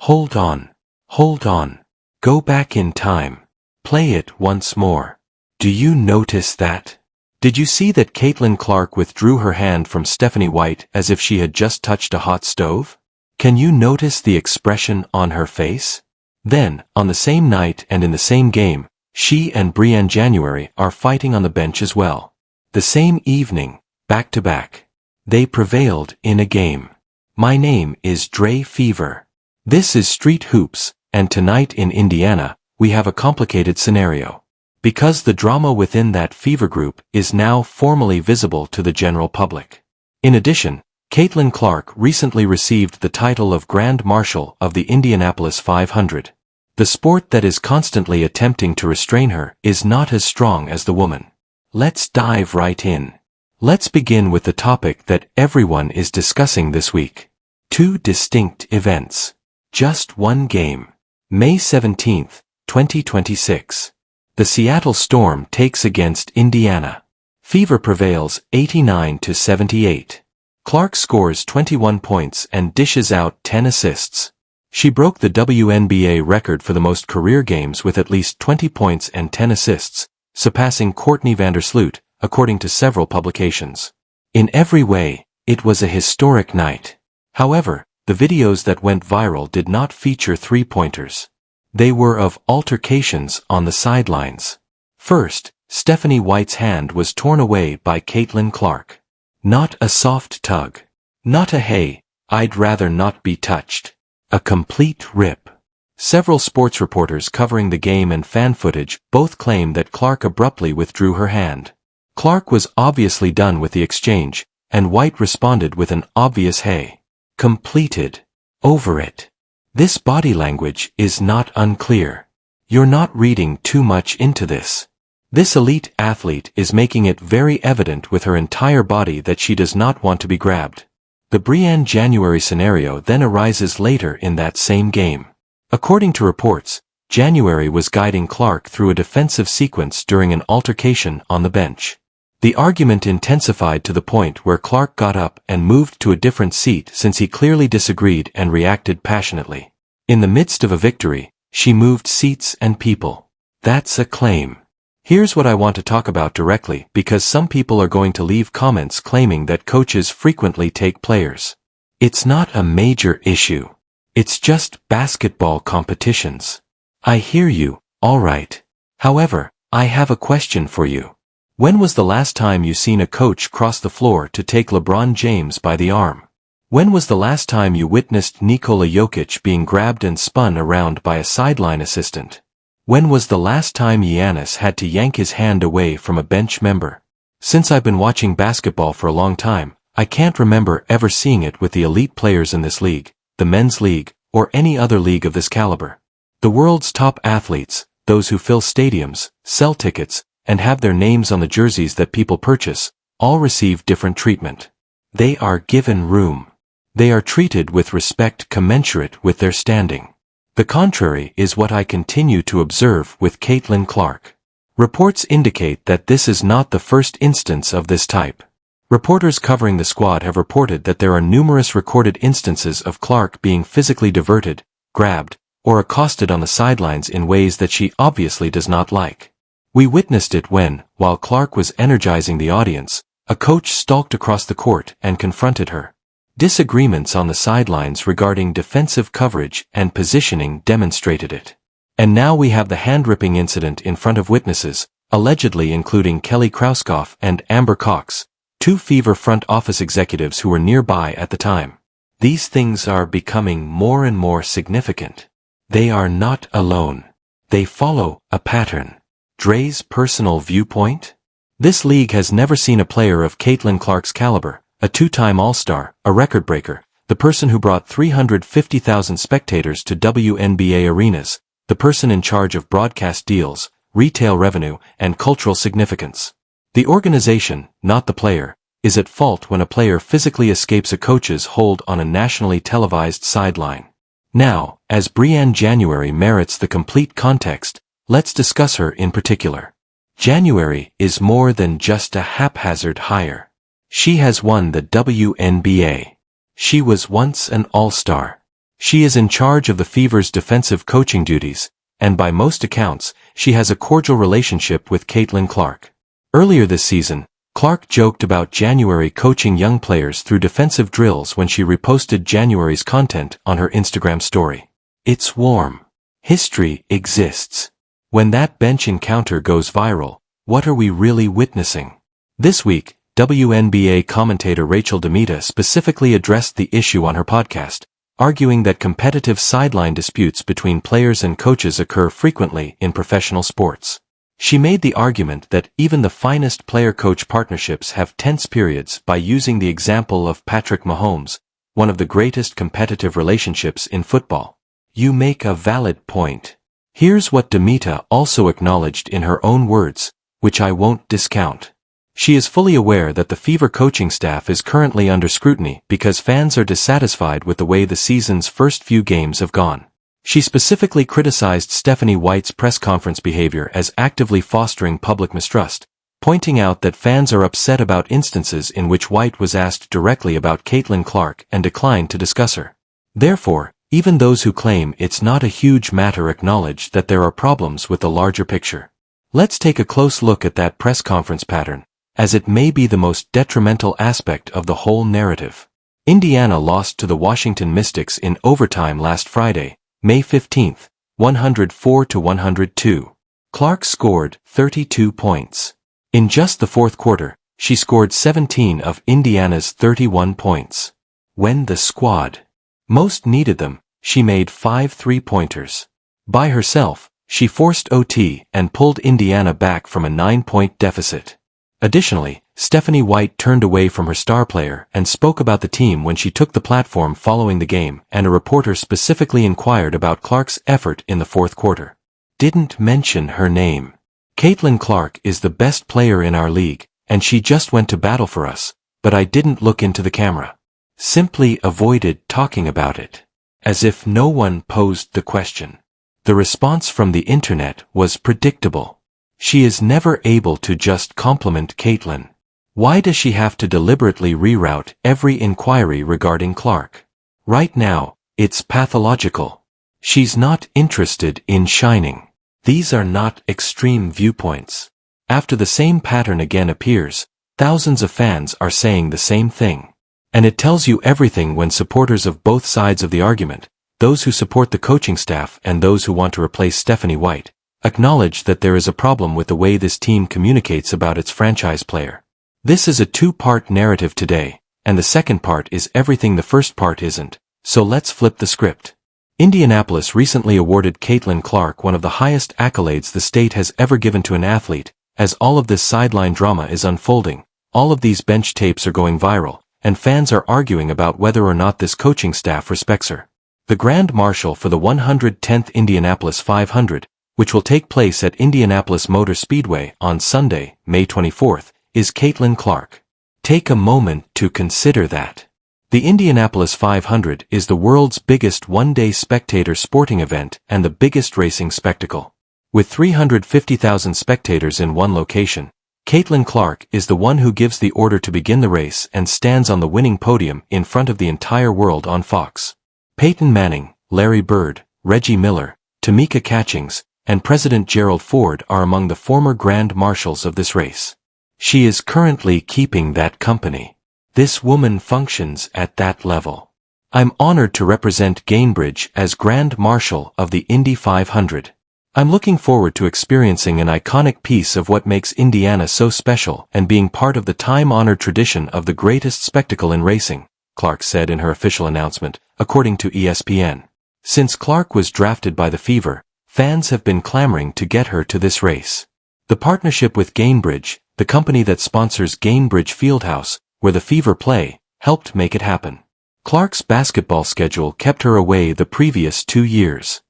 Hold on. Hold on. Go back in time. Play it once more. Do you notice that? Did you see that Caitlin Clark withdrew her hand from Stephanie White as if she had just touched a hot stove? Can you notice the expression on her face? Then, on the same night and in the same game, she and Brianne January are fighting on the bench as well. The same evening, back to back. They prevailed in a game. My name is Dre Fever. This is Street Hoops, and tonight in Indiana, we have a complicated scenario. Because the drama within that Fever group is now formally visible to the general public. In addition, Caitlin Clark recently received the title of Grand Marshal of the Indianapolis 500. The sport that is constantly attempting to restrain her is not as strong as the woman. Let's dive right in. Let's begin with the topic that everyone is discussing this week. Two distinct events. Just one game. May 17, 2026. The Seattle Storm takes against Indiana. Fever prevails 89-78. Clark scores 21 points and dishes out 10 assists. She broke the WNBA record for the most career games with at least 20 points and 10 assists, surpassing Courtney Vandersloot, according to several publications. In every way, it was a historic night. However, the videos that went viral did not feature three-pointers. They were of altercations on the sidelines. First, Stephanie White's hand was torn away by Caitlin Clark. Not a soft tug. Not a hey, I'd rather not be touched. A complete rip. Several sports reporters covering the game and fan footage both claim that Clark abruptly withdrew her hand. Clark was obviously done with the exchange, and White responded with an obvious hey. Completed. Over it. This body language is not unclear. You're not reading too much into this. This elite athlete is making it very evident with her entire body that she does not want to be grabbed. The Brianne January scenario then arises later in that same game. According to reports, January was guiding Clark through a defensive sequence during an altercation on the bench. The argument intensified to the point where Clark got up and moved to a different seat since he clearly disagreed and reacted passionately. In the midst of a victory, she moved seats and people. That's a claim. Here's what I want to talk about directly because some people are going to leave comments claiming that coaches frequently take players. It's not a major issue. It's just basketball competitions. I hear you, all right. However, I have a question for you. When was the last time you seen a coach cross the floor to take LeBron James by the arm? When was the last time you witnessed Nikola Jokic being grabbed and spun around by a sideline assistant? When was the last time Giannis had to yank his hand away from a bench member? Since I've been watching basketball for a long time, I can't remember ever seeing it with the elite players in this league, the men's league, or any other league of this caliber. The world's top athletes, those who fill stadiums, sell tickets, and have their names on the jerseys that people purchase, all receive different treatment. They are given room. They are treated with respect commensurate with their standing. The contrary is what I continue to observe with Caitlin Clark. Reports indicate that this is not the first instance of this type. Reporters covering the squad have reported that there are numerous recorded instances of Clark being physically diverted, grabbed, or accosted on the sidelines in ways that she obviously does not like. We witnessed it when, while Clark was energizing the audience, a coach stalked across the court and confronted her. Disagreements on the sidelines regarding defensive coverage and positioning demonstrated it. And now we have the hand-ripping incident in front of witnesses, allegedly including Kelly Krauskopf and Amber Cox, two Fever front office executives who were nearby at the time. These things are becoming more and more significant. They are not alone. They follow a pattern. Dre's personal viewpoint? This league has never seen a player of Caitlin Clark's caliber, a two-time All-Star, a record breaker, the person who brought 350,000 spectators to WNBA arenas, the person in charge of broadcast deals, retail revenue, and cultural significance. The organization, not the player, is at fault when a player physically escapes a coach's hold on a nationally televised sideline. Now, as Brianne January merits the complete context, let's discuss her in particular. January is more than just a haphazard hire. She has won the WNBA. She was once an All-Star. She is in charge of the Fever's defensive coaching duties, and by most accounts, she has a cordial relationship with Caitlin Clark. Earlier this season, Clark joked about January coaching young players through defensive drills when she reposted January's content on her Instagram story. It's warm. History exists. When that bench encounter goes viral, what are we really witnessing? This week, WNBA commentator Rachel Demita specifically addressed the issue on her podcast, arguing that competitive sideline disputes between players and coaches occur frequently in professional sports. She made the argument that even the finest player-coach partnerships have tense periods by using the example of Patrick Mahomes, one of the greatest competitive relationships in football. You make a valid point. Here's what Demita also acknowledged in her own words, which I won't discount. She is fully aware that the Fever coaching staff is currently under scrutiny because fans are dissatisfied with the way the season's first few games have gone. She specifically criticized Stephanie White's press conference behavior as actively fostering public mistrust, pointing out that fans are upset about instances in which White was asked directly about Caitlin Clark and declined to discuss her. Therefore, even those who claim it's not a huge matter acknowledge that there are problems with the larger picture. Let's take a close look at that press conference pattern, as it may be the most detrimental aspect of the whole narrative. Indiana lost to the Washington Mystics in overtime last Friday, May 15, 104-102. Clark scored 32 points. In just the fourth quarter, she scored 17 of Indiana's 31 points. When the squad most needed them, she made 5 three-pointers. By herself, she forced OT and pulled Indiana back from a 9-point deficit. Additionally, Stephanie White turned away from her star player and spoke about the team when she took the platform following the game, and a reporter specifically inquired about Clark's effort in the fourth quarter. Didn't mention her name. Caitlin Clark is the best player in our league, and she just went to battle for us, but I didn't look into the camera. Simply avoided talking about it. As if no one posed the question. The response from the internet was predictable. She is never able to just compliment Caitlin. Why does she have to deliberately reroute every inquiry regarding Clark? Right now, it's pathological. She's not interested in shining. These are not extreme viewpoints. After the same pattern again appears, thousands of fans are saying the same thing. And it tells you everything when supporters of both sides of the argument, those who support the coaching staff and those who want to replace Stephanie White, acknowledge that there is a problem with the way this team communicates about its franchise player. This is a two-part narrative today, and the second part is everything the first part isn't, so let's flip the script. Indianapolis recently awarded Caitlin Clark one of the highest accolades the state has ever given to an athlete. As all of this sideline drama is unfolding, all of these bench tapes are going viral, and fans are arguing about whether or not this coaching staff respects her. The Grand Marshal for the 110th Indianapolis 500, which will take place at Indianapolis Motor Speedway on Sunday, May 24th, is Caitlin Clark. Take a moment to consider that. The Indianapolis 500 is the world's biggest one-day spectator sporting event and the biggest racing spectacle. With 350,000 spectators in one location, Caitlin Clark is the one who gives the order to begin the race and stands on the winning podium in front of the entire world on Fox. Peyton Manning, Larry Bird, Reggie Miller, Tamika Catchings, and President Gerald Ford are among the former Grand Marshals of this race. She is currently keeping that company. This woman functions at that level. I'm honored to represent Gainbridge as Grand Marshal of the Indy 500. I'm looking forward to experiencing an iconic piece of what makes Indiana so special and being part of the time-honored tradition of the greatest spectacle in racing, Clark said in her official announcement, according to ESPN. Since Clark was drafted by the Fever, fans have been clamoring to get her to this race. The partnership with Gainbridge, the company that sponsors Gainbridge Fieldhouse, where the Fever play, helped make it happen. Clark's basketball schedule kept her away the previous 2 years.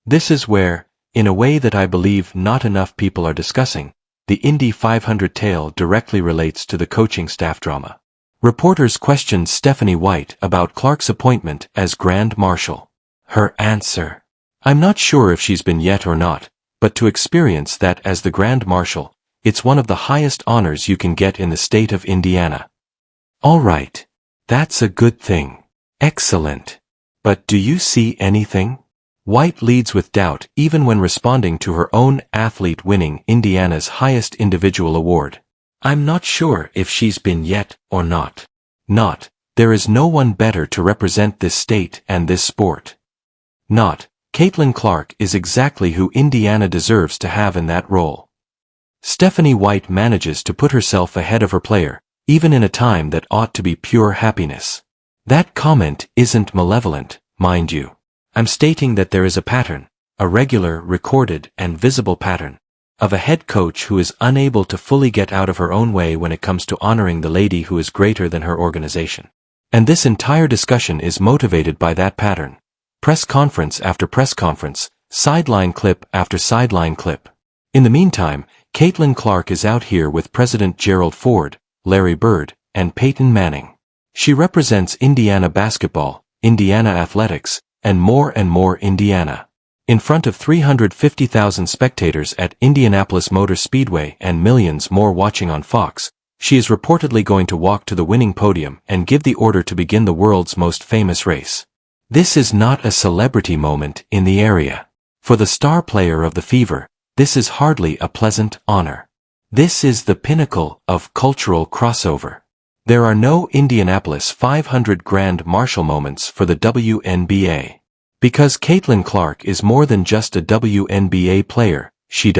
This is where, in a way that I believe not enough people are discussing, the Indy 500 tale directly relates to the coaching staff drama. Reporters questioned Stephanie White about Clark's appointment as Grand Marshal. Her answer: I'm not sure if she's been yet or not, but to experience that as the Grand Marshal, it's one of the highest honors you can get in the state of Indiana. All right. That's a good thing. Excellent. But do you see anything? White leads with doubt even when responding to her own athlete winning Indiana's highest individual award. I'm not sure if she's been yet or not. Not, there is no one better to represent this state and this sport. Not, Caitlin Clark is exactly who Indiana deserves to have in that role. Stephanie White manages to put herself ahead of her player, even in a time that ought to be pure happiness. That comment isn't malevolent, mind you. I'm stating that there is a pattern, a regular, recorded, and visible pattern, of a head coach who is unable to fully get out of her own way when it comes to honoring the lady who is greater than her organization. And this entire discussion is motivated by that pattern. Press conference after press conference, sideline clip after sideline clip. In the meantime, Caitlin Clark is out here with President Gerald Ford, Larry Bird, and Peyton Manning. She represents Indiana basketball, Indiana athletics, and more Indiana. In front of 350,000 spectators at Indianapolis Motor Speedway and millions more watching on Fox, she is reportedly going to walk to the winning podium and give the order to begin the world's most famous race. This is not a celebrity moment in the area. For the star player of the Fever, this is hardly a pleasant honor. This is the pinnacle of cultural crossover. There are no Indianapolis 500 Grand Marshal moments for the WNBA. Because Caitlin Clark is more than just a WNBA player, she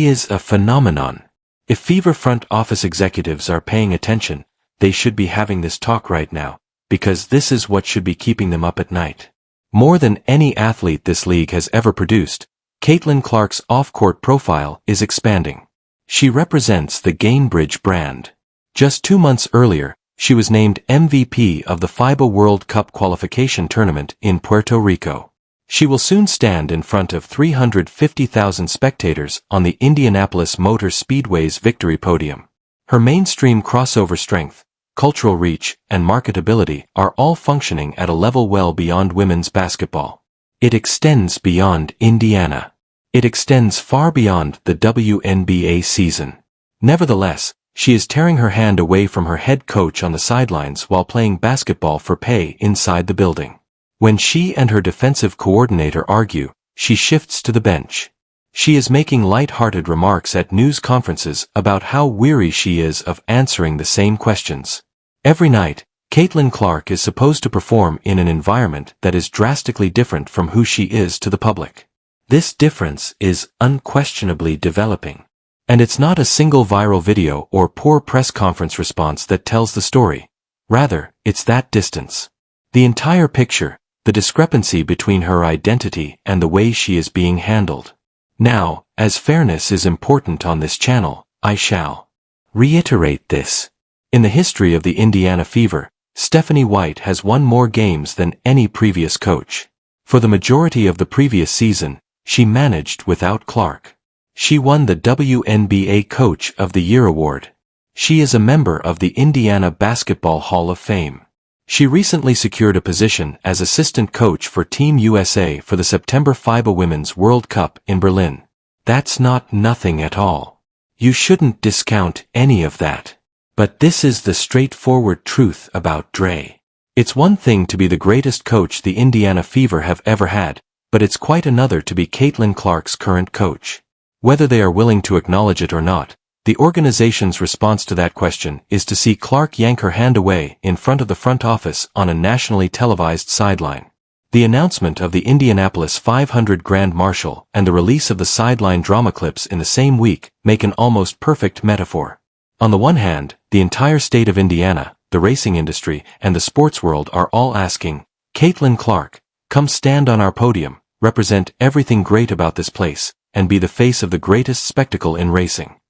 is a phenomenon. If Fever front office executives are paying attention, they should be having this talk right now, because this is what should be keeping them up at night. More than any athlete this league has ever produced, Caitlin Clark's off-court profile is expanding. She represents the Gainbridge brand. Just 2 months earlier, she was named MVP of the FIBA World Cup qualification tournament in Puerto Rico. She will soon stand in front of 350,000 spectators on the Indianapolis Motor Speedway's victory podium. Her mainstream crossover strength, cultural reach, and marketability are all functioning at a level well beyond women's basketball. It extends beyond Indiana. It extends far beyond the WNBA season. Nevertheless, she is tearing her hand away from her head coach on the sidelines while playing basketball for pay inside the building. When she and her defensive coordinator argue, she shifts to the bench. She is making light-hearted remarks at news conferences about how weary she is of answering the same questions. Every night, Caitlin Clark is supposed to perform in an environment that is drastically different from who she is to the public. This difference is unquestionably developing. And it's not a single viral video or poor press conference response that tells the story. Rather, it's that distance. The entire picture, the discrepancy between her identity and the way she is being handled. Now, as fairness is important on this channel, I shall reiterate this. In the history of the Indiana Fever, Stephanie White has won more games than any previous coach. For the majority of the previous season, she managed without Clark. She won the WNBA Coach of the Year award. She is a member of the Indiana Basketball Hall of Fame. She recently secured a position as assistant coach for Team USA for the September FIBA Women's World Cup in Berlin. That's not nothing at all. You shouldn't discount any of that. But this is the straightforward truth about Dre. It's one thing to be the greatest coach the Indiana Fever have ever had, but it's quite another to be Caitlin Clark's current coach. Whether they are willing to acknowledge it or not, the organization's response to that question is to see Clark yank her hand away in front of the front office on a nationally televised sideline. The announcement of the Indianapolis 500 Grand Marshal and the release of the sideline drama clips in the same week make an almost perfect metaphor. On the one hand, the entire state of Indiana, the racing industry, and the sports world are all asking, Caitlin Clark, come stand on our podium, represent everything great about this place, and be the face of the greatest spectacle in racing.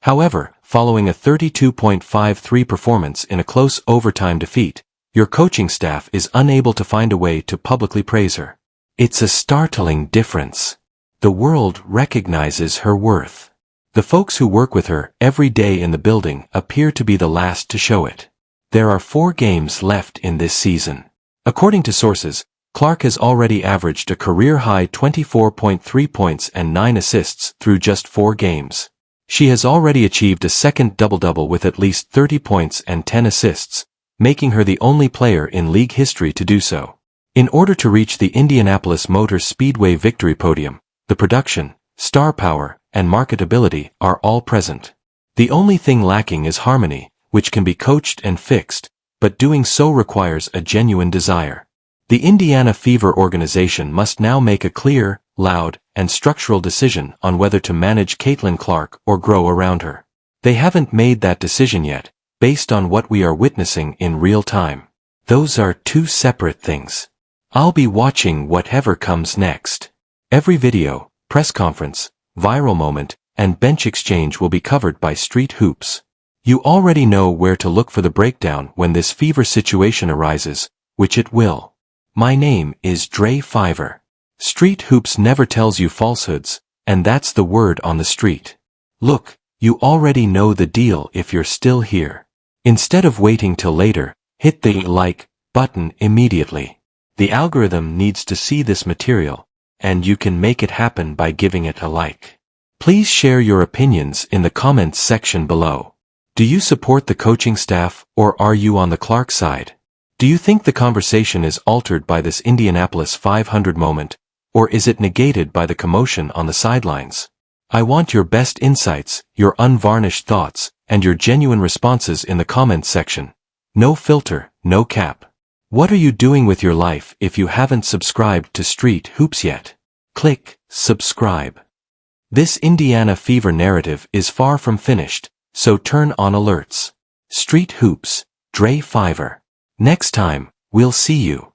However, following a 32.53 performance in a close overtime defeat, your coaching staff is unable to find a way to publicly praise her. It's a startling difference. The world recognizes her worth. The folks who work with her every day in the building appear to be the last to show it. There are 4 games left in this season. According to sources, Clark has already averaged a career-high 24.3 points and 9 assists through just 4 games. She has already achieved a second double-double with at least 30 points and 10 assists, making her the only player in league history to do so. In order to reach the Indianapolis Motor Speedway victory podium, the production, star power, and marketability are all present. The only thing lacking is harmony, which can be coached and fixed, but doing so requires a genuine desire. The Indiana Fever organization must now make a clear, loud, and structural decision on whether to manage Caitlin Clark or grow around her. They haven't made that decision yet, based on what we are witnessing in real time. Those are two separate things. I'll be watching whatever comes next. Every video, press conference, viral moment, and bench exchange will be covered by Street Hoops. You already know where to look for the breakdown when this fever situation arises, which it will. My name is Dre Fiver. Street Hoops never tells you falsehoods, and that's the word on the street. Look, you already know the deal if you're still here. Instead of waiting till later, hit the like button immediately. The algorithm needs to see this material, and you can make it happen by giving it a like. Please share your opinions in the comments section below. Do you support the coaching staff, or are you on the Clark side? Do you think the conversation is altered by this Indianapolis 500 moment, or is it negated by the commotion on the sidelines? I want your best insights, your unvarnished thoughts, and your genuine responses in the comments section. No filter, no cap. What are you doing with your life if you haven't subscribed to Street Hoops yet? Click subscribe. This Indiana Fever narrative is far from finished, so turn on alerts. Street Hoops, Dre Fiver. Next time, we'll see you.